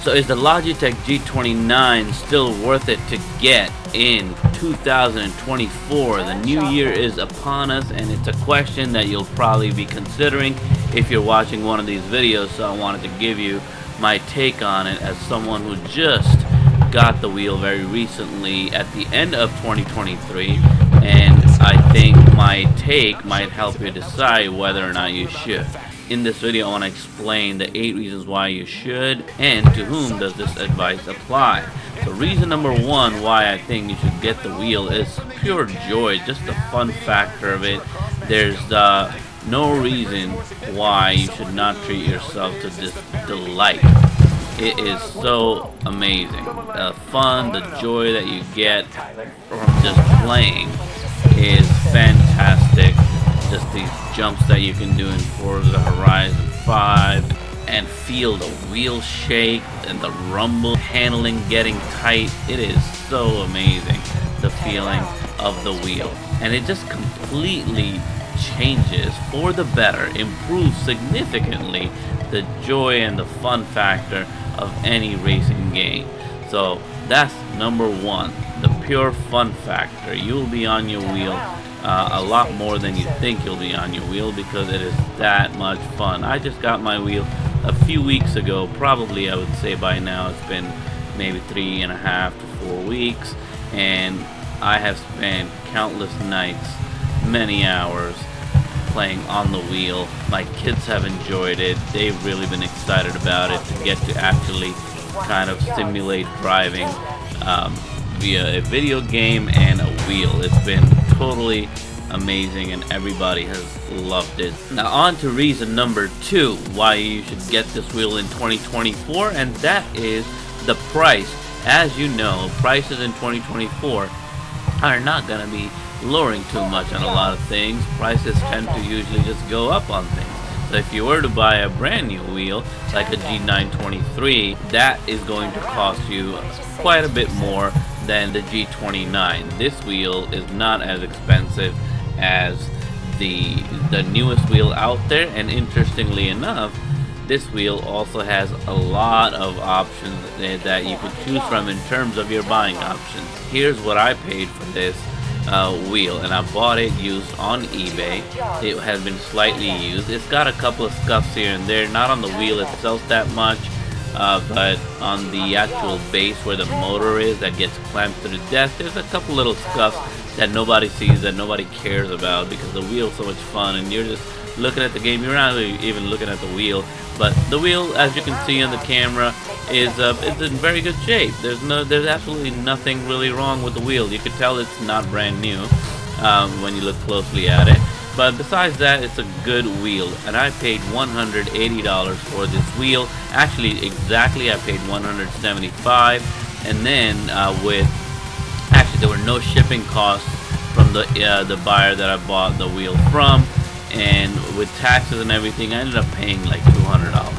So is the Logitech G29 still worth it to get in 2024? The new year is upon us, and it's a question that you'll probably be considering if you're watching one of these videos. So I wanted to give you my take on it as someone who just got the wheel very recently at the end of 2023, and I think my take might help you decide whether or not you should. In this video, I want to explain the 8 reasons why you should, and to whom does this advice apply. So reason number 1 why I think you should get the wheel is pure joy, just the fun factor of it. There's no reason why you should not treat yourself to this delight. It is so amazing. The fun, the joy that you get from just playing is fantastic. Just these jumps that you can do in Forza Horizon 5 and feel the wheel shake and the rumble, handling getting tight. It is so amazing, the feeling of the wheel. And it just completely changes for the better, improves significantly the joy and the fun factor of any racing game. So that's number 1, the pure fun factor. You'll be on your wheel a lot more than you think you'll be on your wheel, because it is that much fun. I just got my wheel a few weeks ago. Probably I would say by now it's been maybe 3.5 to 4 weeks, and I have spent countless nights, many hours playing on the wheel. My kids have enjoyed it. They've really been excited about it, to get to actually kind of simulate driving via a video game and a wheel. It's been totally amazing, and everybody has loved it. Now on to reason number 2 why you should get this wheel in 2024, and that is the price. As you know, prices in 2024 are not going to be lowering too much on a lot of things. Prices tend to usually just go up on things. So if you were to buy a brand new wheel like a G923, that is going to cost you quite a bit more than the G29. This wheel is not as expensive as the newest wheel out there, and interestingly enough, this wheel also has a lot of options that you can choose from in terms of your buying options. Here's what I paid for this wheel, and I bought it used on eBay. It has been slightly used. It's got a couple of scuffs here and there, not on the wheel itself that much, but on the actual base where the motor is that gets clamped to the desk, there's a couple little scuffs that nobody sees, that nobody cares about, because the wheel's so much fun and you're just looking at the game. You're not really even looking at the wheel, but the wheel, as you can see on the camera, is in very good shape. There's absolutely nothing really wrong with the wheel. You could tell it's not brand new when you look closely at it. But besides that, it's a good wheel, and I paid $180 for this wheel. Actually, exactly, I paid $175, and then actually there were no shipping costs from the buyer that I bought the wheel from, and with taxes and everything, I ended up paying like $200.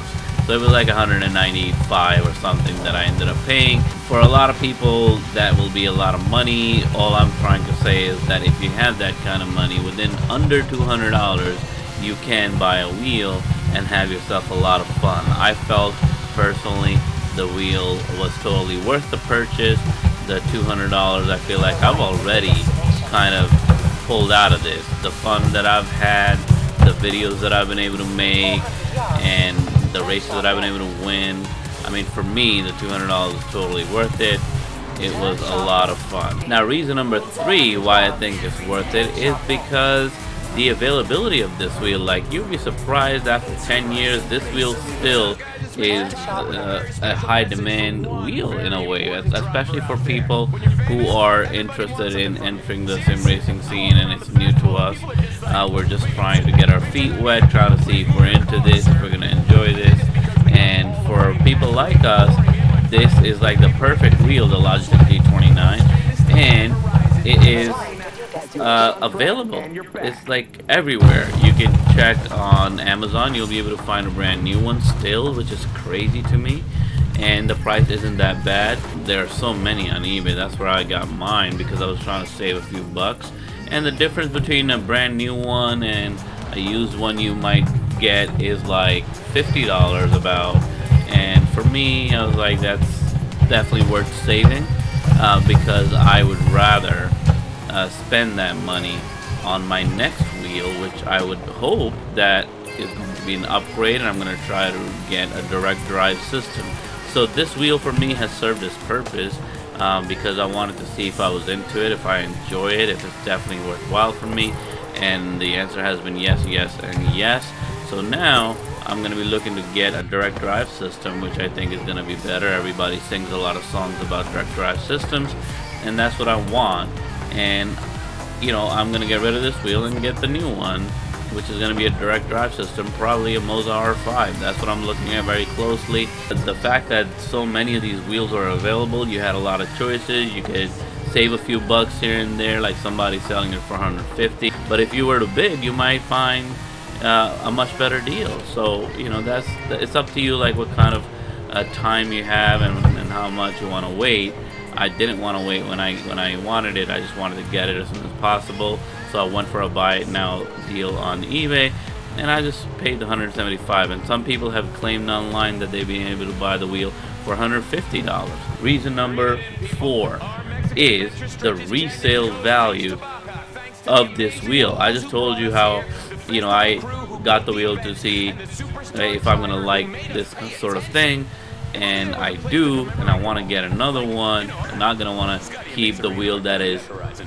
So it was like $195 or something that I ended up paying. For a lot of people, that will be a lot of money. All I'm trying to say is that if you have that kind of money, within under $200, you can buy a wheel and have yourself a lot of fun. I felt personally the wheel was totally worth the purchase. The $200, I feel like I've already kind of pulled out of this. The fun that I've had, the videos that I've been able to make, and the races that I've been able to win. I mean, for me, the $200 is totally worth it. It was a lot of fun. Now, reason number 3 why I think it's worth it is because the availability of this wheel. Like, you'll be surprised, after 10 years, this wheel still is a high demand wheel in a way, especially for people who are interested in entering the sim racing scene, and it's new to us. We're just trying to get our feet wet, trying to see if we're into this, if we're going to enjoy this. And for people like us, this is like the perfect wheel, the Logitech G29, and it is available. It's like everywhere. You can check on Amazon, you'll be able to find a brand new one still, which is crazy to me, and the price isn't that bad. There are so many on eBay. That's where I got mine, because I was trying to save a few bucks. And the difference between a brand new one and a used one you might get is like $50 about. And for for me, I was like, that's definitely worth saving, because I would rather spend that money on my next wheel, which I would hope that is going to be an upgrade, and I'm going to try to get a direct drive system. So this wheel for me has served its purpose, because I wanted to see if I was into it, if I enjoy it, if it's definitely worthwhile for me, and the answer has been yes, yes, and yes. So now I'm going to be looking to get a direct drive system, which I think is going to be better. Everybody sings a lot of songs about direct drive systems, and that's what I want. And you know, I'm going to get rid of this wheel and get the new one, which is going to be a direct drive system, probably a Moza R5. That's what I'm looking at very closely. The fact that so many of these wheels are available, you had a lot of choices. You could save a few bucks here and there, like somebody selling it for 150. But if you were to bid, you might find a much better deal. So you know, it's up to you, like what kind of time you have and how much you want to wait. I didn't want to wait when I wanted it. I just wanted to get it as soon as possible. So I went for a buy it now deal on eBay, and I just paid the $175. And some people have claimed online that they've been able to buy the wheel for $150. Reason number 4 is the resale value of this wheel. I just told you how, you know, I got the wheel to see if I'm gonna like this sort of thing, and I do, and I want to get another one. I'm not gonna want to keep the wheel that is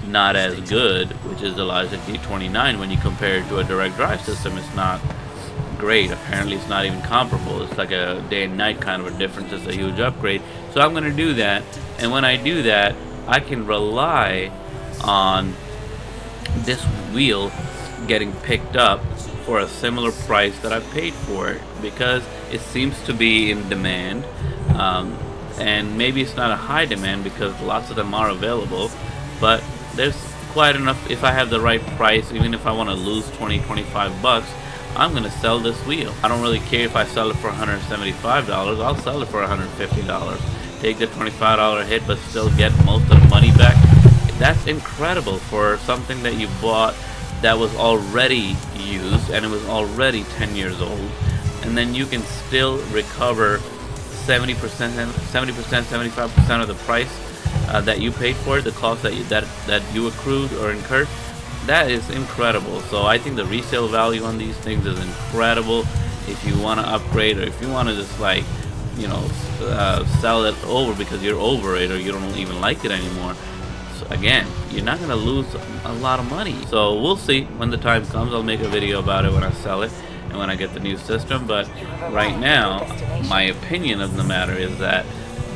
not as good, which is the Logitech G29. When you compare it to a direct drive system, it's not great. Apparently it's not even comparable. It's like a day and night kind of a difference. It's a huge upgrade. So I'm gonna do that, and when I do that, I can rely on this wheel getting picked up for a similar price that I paid for it, because it seems to be in demand, and maybe it's not a high demand because lots of them are available, but there's quite enough. If I have the right price, even if I want to lose 20-25 bucks, I'm gonna sell this wheel. I don't really care if I sell it for $175. I'll sell it for $150. Take the $25 hit, but still get most of the money back. That's incredible for something that you bought that was already used and it was already 10 years old, and then you can still recover 70%, 75% of the price that you paid for it, the cost that you accrued or incurred. That is incredible. So I think the resale value on these things is incredible. If you want to upgrade, or if you want to just, like, you know, sell it over because you're over it or you don't even like it anymore, again, you're not gonna lose a lot of money. So we'll see when the time comes. I'll make a video about it when I sell it and when I get the new system. But right now, my opinion of the matter is that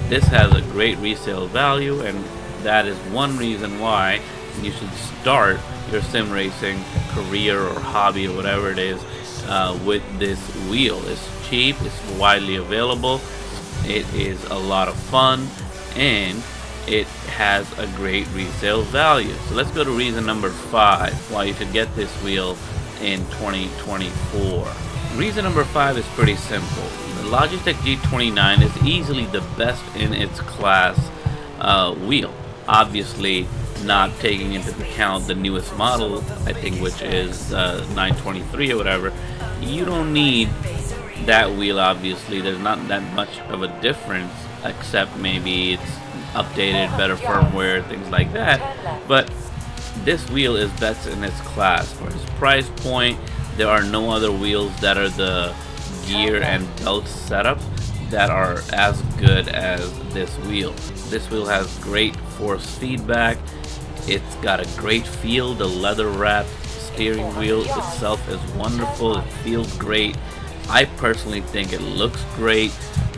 this has a great resale value, and that is one reason why you should start your sim racing career or hobby or whatever it is with this wheel. It's cheap, it's widely available, it is a lot of fun, and it has a great resale value. So let's go to reason number 5 why you should get this wheel in 2024. Reason number 5 is pretty simple. The Logitech G29 is easily the best in its class wheel. Obviously, not taking into account the newest model, I think, which is 923 or whatever. You don't need that wheel. Obviously, there's not that much of a difference, except maybe it's updated, better firmware, things like that. But this wheel is best in its class. For its price point, there are no other wheels that are the gear and belt setups that are as good as this wheel. This wheel has great force feedback. It's got a great feel. The leather wrapped steering wheel itself is wonderful. It feels great. I personally think it looks great.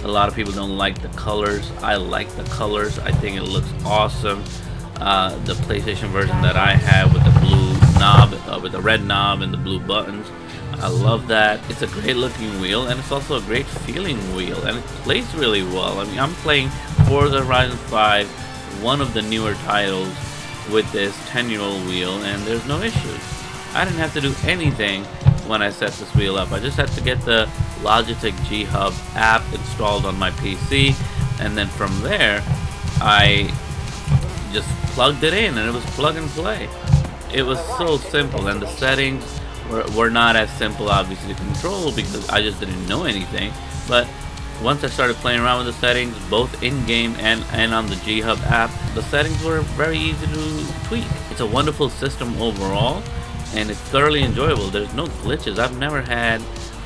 A lot of people don't like the colors. I like the colors. I think it looks awesome. The PlayStation version that I have with the blue knob, with the red knob and the blue buttons, I love that. It's a great looking wheel, and it's also a great feeling wheel, and it plays really well. I mean, I'm playing Forza Horizon 5, one of the newer titles, with this 10-year-old wheel, and there's no issues. I didn't have to do anything when I set this wheel up. I just had to get the Logitech G Hub app installed on my PC, and then from there I just plugged it in, and it was plug and play. It was so simple, and the settings were not as simple, obviously, to control, because I just didn't know anything. But once I started playing around with the settings, both in-game and on the G Hub app, the settings were very easy to tweak. It's a wonderful system overall, and it's thoroughly enjoyable. There's no glitches. I've never had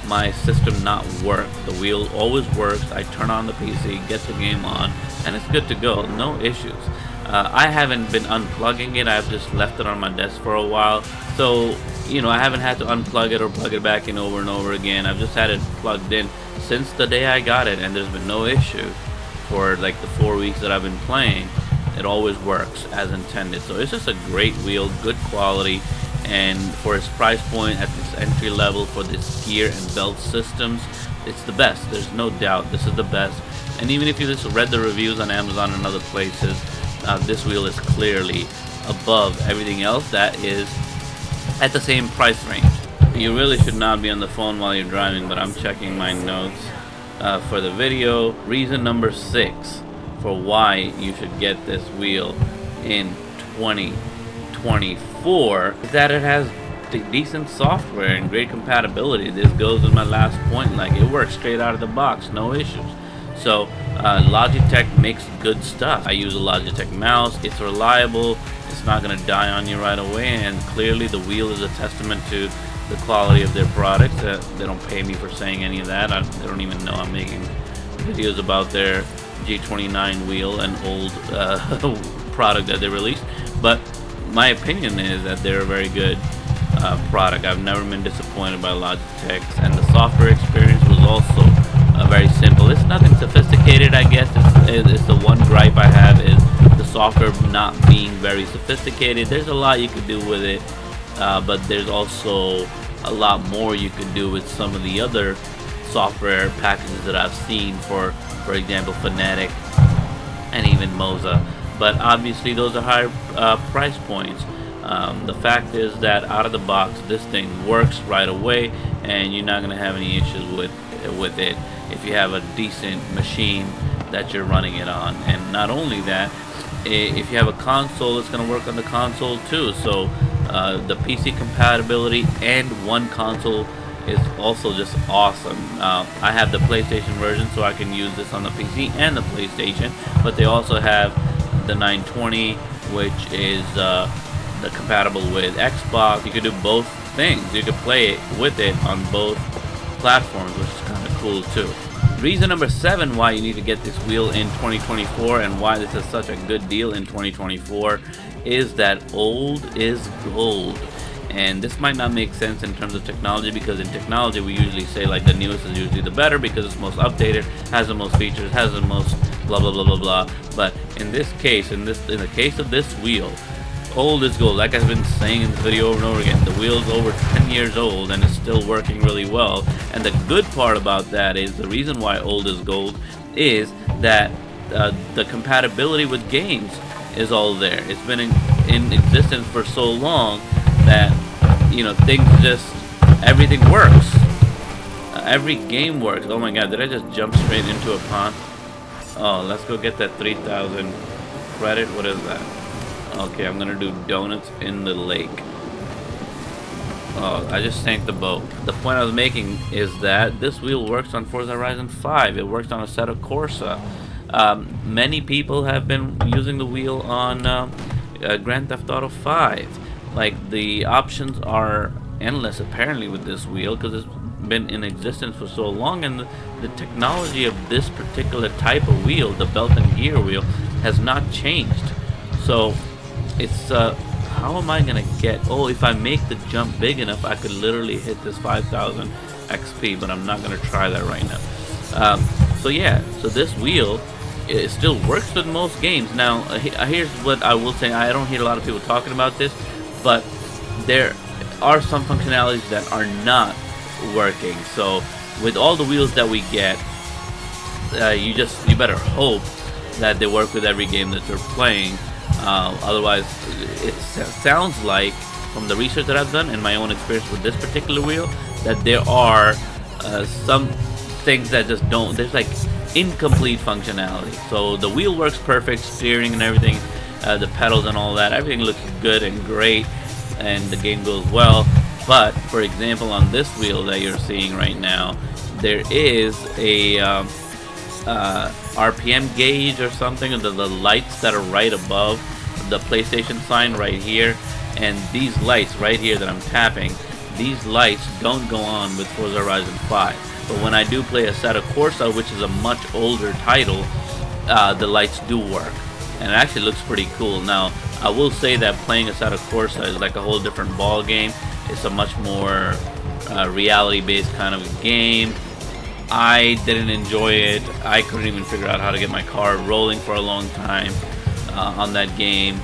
my system not work. The wheel always works. I turn on the PC, get the game on, and it's good to go. No issues. I haven't been unplugging it. I've just left it on my desk for a while, so I haven't had to unplug it or plug it back in over and over again. I've just had it plugged in since the day I got it, and there's been no issue for like the 4 weeks that I've been playing. It always works as intended. So it's just a great wheel, good quality, and for its price point at this entry level for this gear and belt systems, it's the best. There's no doubt this is the best. And even if you just read the reviews on Amazon and other places, this wheel is clearly above everything else that is at the same price range. You really should not be on the phone while you're driving, but I'm checking my notes for the video. Reason number 6 for why you should get this wheel in 2024 is that it has decent software and great compatibility. This goes with my last point, like it works straight out of the box, no issues. So Logitech makes good stuff. I use a Logitech mouse. It's reliable. It's not going to die on you right away, and clearly the wheel is a testament to the quality of their products. They don't pay me for saying any of that. They don't even know I'm making videos about their G29 wheel, an old product that they released. But my opinion is that they're a very good product. I've never been disappointed by Logitech, and the software experience was also very simple. It's nothing sophisticated, I guess. It's the one gripe I have is the software not being very sophisticated. There's a lot you could do with it, but there's also a lot more you could do with some of the other software packages that I've seen, for example Phonetic and even Moza. But obviously those are higher price points. The fact is that out of the box this thing works right away, and you're not going to have any issues with it if you have a decent machine that you're running it on. And not only that, if you have a console, it's going to work on the console too. So the PC compatibility and one console is also just awesome. I have the PlayStation version, so I can use this on the PC and the PlayStation, but they also have the 920, which is compatible with Xbox. You could do both things. You could play it with it on both platforms, which is kind of cool too. Reason number 7 why you need to get this wheel in 2024 and why this is such a good deal in 2024 is that old is gold. And this might not make sense in terms of technology, because in technology we usually say like the newest is usually the better because it's most updated, has the most features, has the most blah blah blah blah blah. But in this case, in the case of this wheel, old is gold. Like I've been saying in this video over and over again, the wheel's over 10 years old and it's still working really well. And the good part about that is, the reason why old is gold is that the compatibility with games is all there. It's been in existence for so long that things everything works. Every game works. Oh my god, did I just jump straight into a pond? Oh, let's go get that 3,000 credit. What is that? Okay, I'm gonna do donuts in the lake. Oh, I just sank the boat. The point I was making is that this wheel works on Forza Horizon 5. It works on Assetto Corsa. Many people have been using the wheel on Grand Theft Auto 5. Like, the options are endless apparently with this wheel, because it's been in existence for so long, and the technology of this particular type of wheel, the belt and gear wheel, has not changed. So it's how am I gonna get, if I make the jump big enough, I could literally hit this 5,000 XP, but I'm not gonna try that right now. So yeah, so this wheel, it still works with most games. Now here's what I will say, I don't hear a lot of people talking about this, but there are some functionalities that are not working. So with all the wheels that we get, you better hope that they work with every game that you're playing. Otherwise, it sounds like, from the research that I've done and my own experience with this particular wheel, that there are some things that just don't, there's like incomplete functionality. So the wheel works perfect, steering and everything, the pedals and all that, everything looks good and great, and the game goes well. But for example, on this wheel that you're seeing right now, there is a RPM gauge or something, and the lights that are right above the PlayStation sign right here, and these lights right here that I'm tapping, these lights don't go on with Forza Horizon 5. But when I do play Assetto Corsa, which is a much older title, the lights do work, and it actually looks pretty cool. Now, I will say that playing Assetto Corsa is like a whole different ball game. It's a much more reality-based kind of game. I didn't enjoy it. I couldn't even figure out how to get my car rolling for a long time on that game.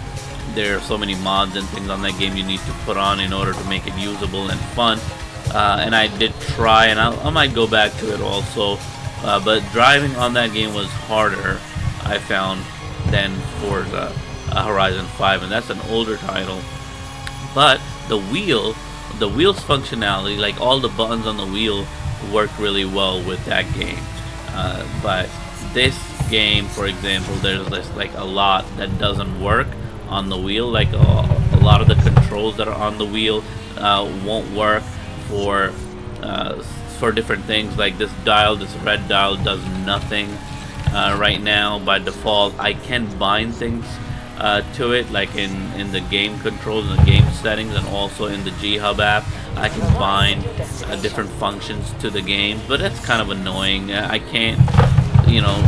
There are so many mods and things on that game you need to put on in order to make it usable and fun. And I did try, and I might go back to it also. But driving on that game was harder, I found, than Forza Horizon 5, and that's an older title. But the wheel's functionality, like all the buttons on the wheel, work really well with that game. But this game, for example, there's just like a lot that doesn't work on the wheel. Like a lot of the controls that are on the wheel won't work for different things. Like this dial, this red dial, does nothing right now by default. I can bind things to it, like in the game controls and the game settings, and also in the G Hub app I can bind different functions to the game, but that's kind of annoying. I can't, you know,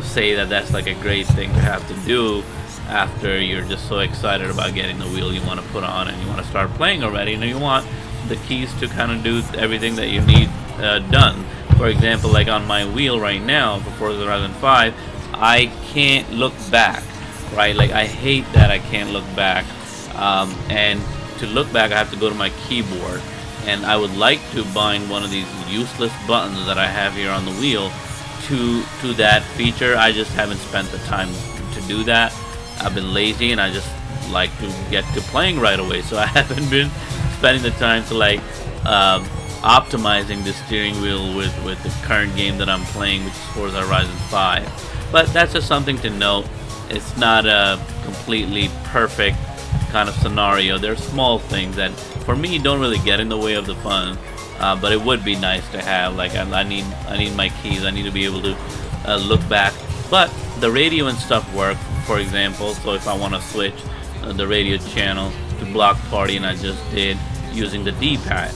say that that's like a great thing to have to do after you're just so excited about getting the wheel you want to put on and you want to start playing already, and you want the keys to kind of do everything that you need done. For example, like on my wheel right now for Forza Horizon 5, I can't look back, right? Like I hate that I can't look back, and to look back I have to go to my keyboard, and I would like to bind one of these useless buttons that I have here on the wheel to that feature. I just haven't spent the time to do that. I've been lazy, and I just like to get to playing right away, so I haven't been spending the time to like optimizing the steering wheel with the current game that I'm playing, which is Forza Horizon 5. But that's just something to note. It's not a completely perfect kind of scenario. There are small things that for me don't really get in the way of the fun, but it would be nice to have. Like I need my keys. I need to be able to look back. But the radio and stuff work, for example. So if I want to switch the radio channel to Block Party, and I just did using the D-pad.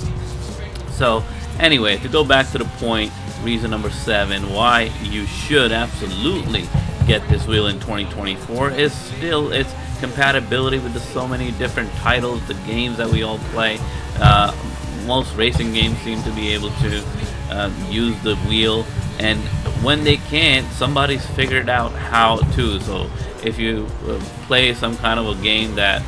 So anyway, to go back to the point, reason number 7 why you should absolutely get this wheel in 2024 is still its compatibility with so many different titles, the games that we all play. Most racing games seem to be able to use the wheel, and when they can't, somebody's figured out how to. So if you play some kind of a game that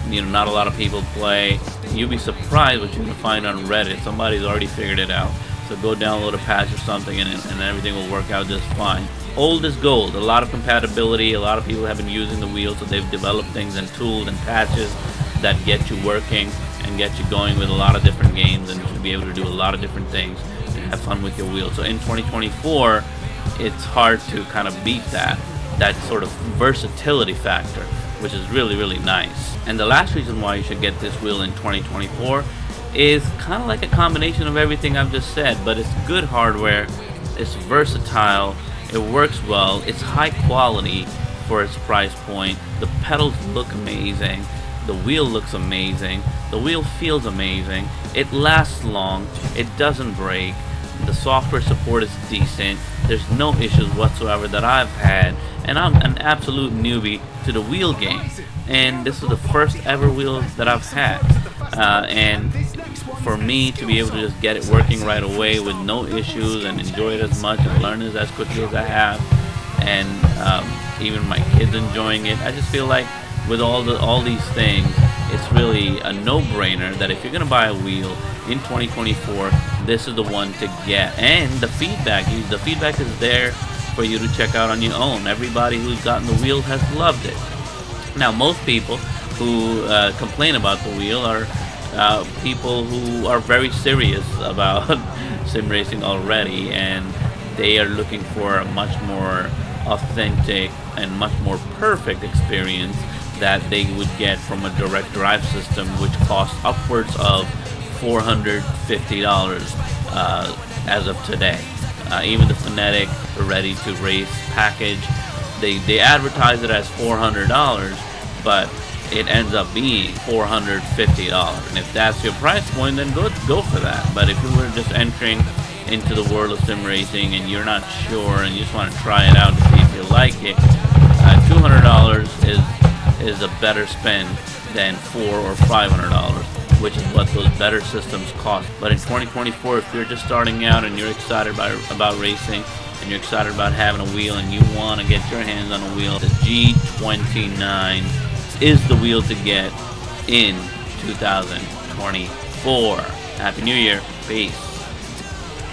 not a lot of people play, you'll be surprised what you're going to find on Reddit. Somebody's already figured it out. So go download a patch or something, and everything will work out just fine. Old is gold. A lot of compatibility. A lot of people have been using the wheel, so they've developed things and tools and patches that get you working and get you going with a lot of different games, and to be able to do a lot of different things and have fun with your wheel. So in 2024, it's hard to kind of beat that sort of versatility factor, which is really, really nice. And the last reason why you should get this wheel in 2024 is kind of like a combination of everything I've just said, but it's good hardware, it's versatile, it works well, it's high quality for its price point, the pedals look amazing, the wheel looks amazing, the wheel feels amazing, it lasts long, it doesn't break, the software support is decent, there's no issues whatsoever that I've had, and I'm an absolute newbie to the wheel game, and this is the first ever wheel that I've had, and for me to be able to just get it working right away with no issues and enjoy it as much and learn it as quickly as I have, and even my kids enjoying it, I just feel like with all these things, it's really a no-brainer that if you're gonna buy a wheel in 2024, this is the one to get. And the feedback is there for you to check out on your own. Everybody who's gotten the wheel has loved it. Now, most people who complain about the wheel are people who are very serious about sim racing already, and they are looking for a much more authentic and much more perfect experience that they would get from a direct drive system, which costs upwards of $450 as of today. Even the kinetic, ready to race package. They advertise it as $400, but it ends up being $450. And if that's your price point, then go for that. But if you were just entering into the world of sim racing and you're not sure and you just want to try it out to see if you like it, $200 is a better spend than $400 or $500, which is what those better systems cost. But in 2024, if you're just starting out and you're excited about racing and you're excited about having a wheel and you want to get your hands on a wheel, the G29 is the wheel to get in 2024. Happy New Year. Peace.